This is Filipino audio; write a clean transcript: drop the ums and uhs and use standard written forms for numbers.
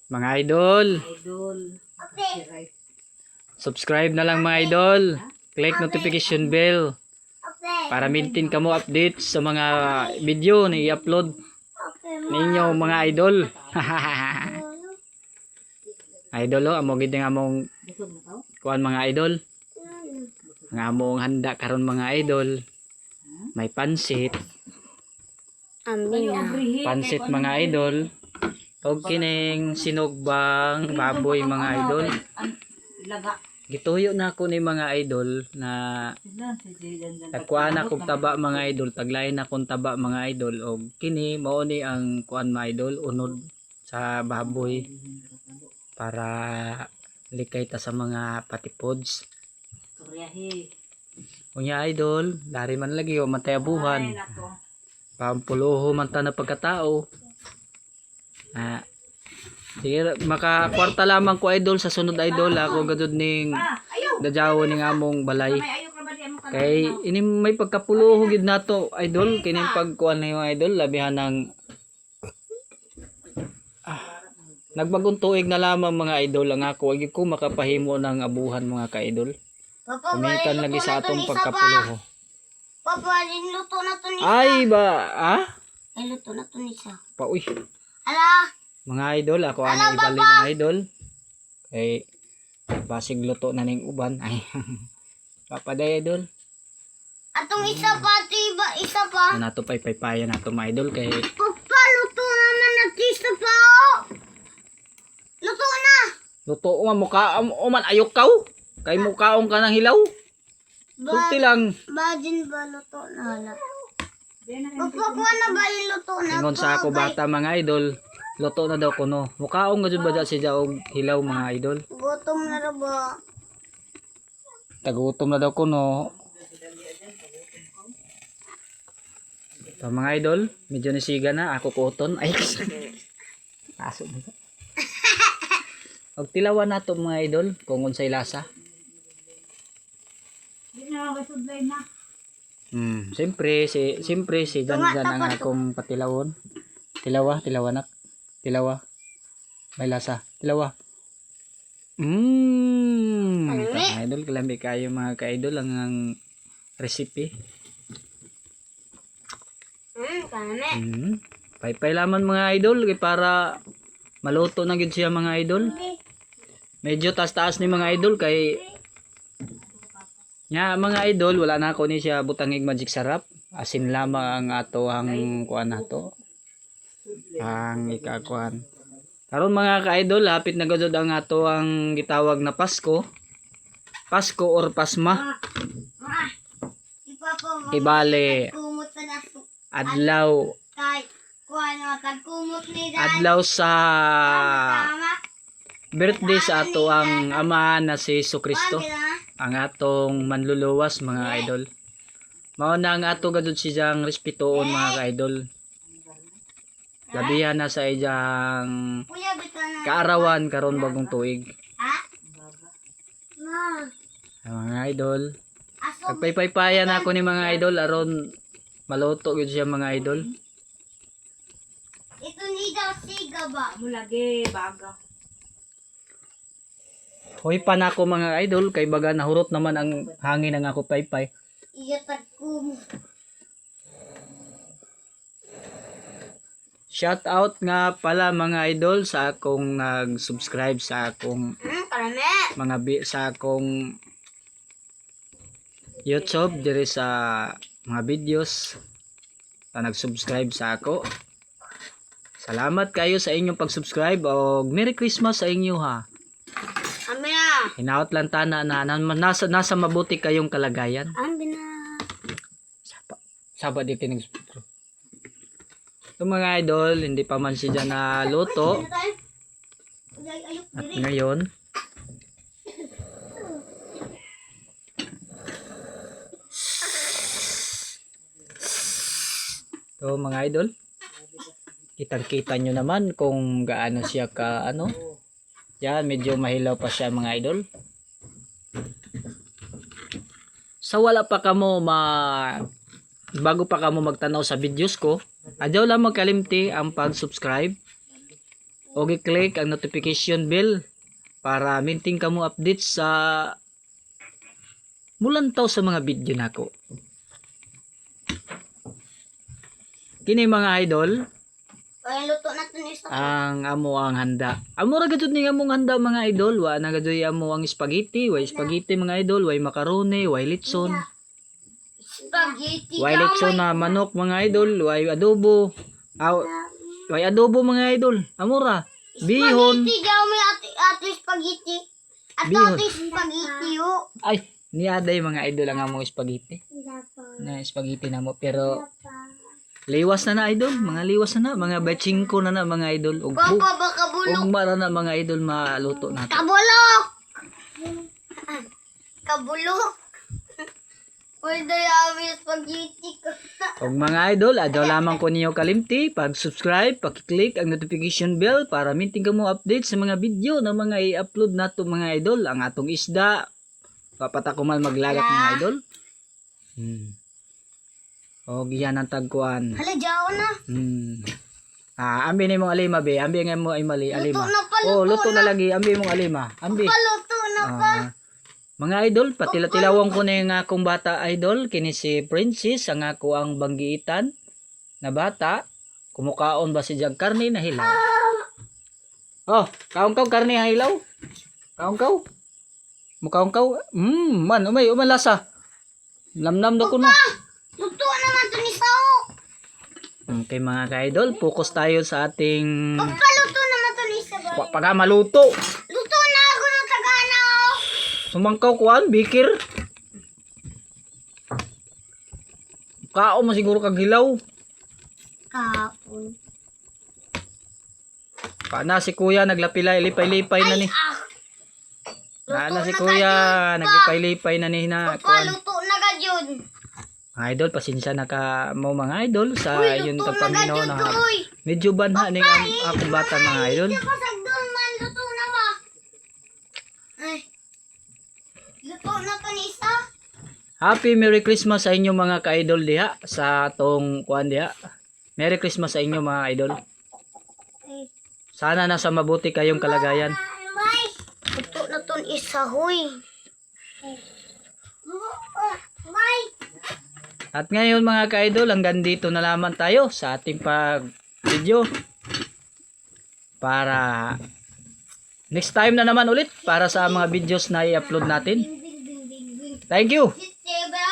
Mga idol, Idol. subscribe na lang mga idol. Click notification bell para maintain kamo update sa mga video na i-upload ninyo mga idol. Idol amo gid nga among Busog na tao? kuan mga idol. Nga among handa karon mga idol. May pansit, pansit mga idol. Og kining sinugbang baboy mga idol. Laga. Gituyo na ako ni mga idol na tagkuan akong taba mga idol, taglain akong taba mga idol og kini mao ni ang kuan mga idol unod sa baboy para likay ta sa mga patipods. Turyahe. Unya idol, dari man lagi o matay Ay, abuhan. nako. Pampuloho man ta na pagkatao. Sige, makakwarta lamang ko idol sa sunod idol ako gadud ning Ayaw. dajawo ning among balay. Ayaw ka ba di mo ka? Kay ini may pagkapuloho gid nato idol kining pagkuan na yung idol labihan ng nagbagong tuig na lamang mga idol ang ako wag ko makapahimo ng abuhan mga ka-idol. Kumikan lagi sa atong pagkapuloho. Papa, luto na to ni Ay ba Ay, luto na to ni sa. Pa uy. Ala, Mga idol ako ang ibali mga idol. Kay basig luto na ning uban. Ay. Papaday idol. atong isa pa, tiba, isa pa. Nato paypayan nato mga idol kay Papa, luto naman na isa pa, oh. Luto na. luto man mukha man ayok kaw. Kay mukhaong ka ng hilaw. Sulti lang. Bajin ba luto na hala? Papa, kuha na ba yung luto na? Ingon sa ako bata mga idol. Luto na daw kuno. Mukhaong nga jud ba siya og hilaw mga idol. Gutom na ra ba? Tagutom na daw kuno. So, mga idol, medyo nisiga na ako kuoton. Ay. Aso na. Og tilawan nato mga idol kung unsay lasa. Di na wasudlay na. Siyempre si Janjan ang akong patilawon. Tilawanak. Tilawa. May lasa. Tilawa. Mga idol, kalambi kayo mga ka-idol ang recipe. Kame. Paypay laman mga idol kay para maluto na gid siya mga idol. Medyo taas-taas ni mga idol kay nya mga idol wala na ako ni siya butangig magic sarap. Asin lamang ang ato ang kuan nato. Ang ikakuan. Karon mga ka-idol, hapit na gud ang ato ang gitawag na Pasko. Pasko or Pasma. Ibale Kumot pa na su. adlaw Kay, kuha na kumot ni Dan. adlaw sa Tama. birthday sa ato ang ama na si Jesucristo. Kaya na. Ang atong manluluwas mga idol. Mao na ang ato gadud siyang respetuon mga ka-idol. Labihan na sa iyang Kuya, bito na. kaarawan karon bagong tuig. Ha? Ma. Mga idol, Aso. pagpaypayan ako ni mga idol aron maluto gyud siya mga idol. Ito ni daw siga ba? Mulagi baga. Hoy pa na ako mga idol kay baga nahurot naman ang hangin ng ako paypay. Iya tagkumot. Shout out nga pala mga idol sa akong nag-subscribe sa akong Karame. sa akong YouTube diri sa mga videos na nag-subscribe sa ako. Salamat kayo sa inyong pag-subscribe o Merry Christmas sa inyo ha. Ame na. Hinaot lang tana na nasa mabuti kayong kalagayan. Ambi na. Saba di tinig. So mga idol, hindi pa man siya na luto. At ngayon, so mga idol, kitang-kita nyo naman kung gaano siya ka ano. Yan, medyo mahilaw pa siya mga idol. Sa wala pa kamo bago pa kamo magtanaw sa videos ko, adyaw lang magkalimti ang pag-subscribe o i-click ang notification bell para minting kamo update sa mulantaw sa mga video nako. Kini mga idol, Kaya luto na ito ni sa ang amo ang handa. Amo ra gud ni among handa mga idol, wa na gud amo ang spaghetti, way spaghetti mga idol, way macaroni, way litson. spaghetti. Way litson na manok mga idol, way adobo. Way adobo mga idol. Amo ra. Bihon. Spaghetti daw may ate spaghetti. Bihon. Ate spaghetti yo. Ay, niaday mga idol ang among spaghetti. Na spaghetti na mo pero liwas na idol, mga liwas na mga bachingko na mga idol. Ug Papa baka bulok. mara na mga idol maluto nato. Kabulok. Kabulok. Pwede yawi spaghetti ko. Og mga idol, adto lamang ko ninyo kalimti pag-subscribe, pag-click ang notification bell para minting kamo update sa mga video na mga i-upload nato mga idol. Ang atong isda, papata ko man maglagat mga idol. Og yan ang tagkuan. Hala, jaw na. Ambi ni mong alima be, ambi nga mo ay mali alima. Luto na pa, Oh, luto luto na lagi, ambi mong alima. Ambi. Paluto na pa. Mga idol, tilawang ko na yung akong bata idol, kini si Princess, ang ako ang banggiitan na bata. Kumukaon ba si Jag karne na hilaw? Oh, kaong karne na hilaw? Kaong? Mukaong? Man, umay lasa. Lamnam na ko no. Luto naman ito ni Sao. Okay mga ka-idol, focus tayo sa ating Paluto naman ito ni Sao. pagka maluto. Luto na ako ng tagana. Sumangkaw kuan, bikir. Kao mo siguro kag hilaw. Kapon. Paana si kuya naglapilay-lipay-lipay na ni. Paana si kuya naglipay-lipay na ni na kuan. Paluto na ka yun. Mga idol, pasensya na ka mo mga idol sa yun Luto na ka tagpaminaw yun, na Toy. medyo banha ning akong bata mga idol. Pasag doon man, luto na ba? Ay. Luto na ito ni Isa. Happy Merry Christmas sa inyo mga ka-idol diha sa atong kuan diha. Merry Christmas sa inyo mga idol. Sana nasa mabuti kayong kalagayan. Luto na ito ni Isa, huy. Bye. At ngayon mga ka-idol, hanggang dito na lamang tayo sa ating pag-video. Para next time na naman ulit para sa mga videos na i-upload natin. Thank you! Sisiba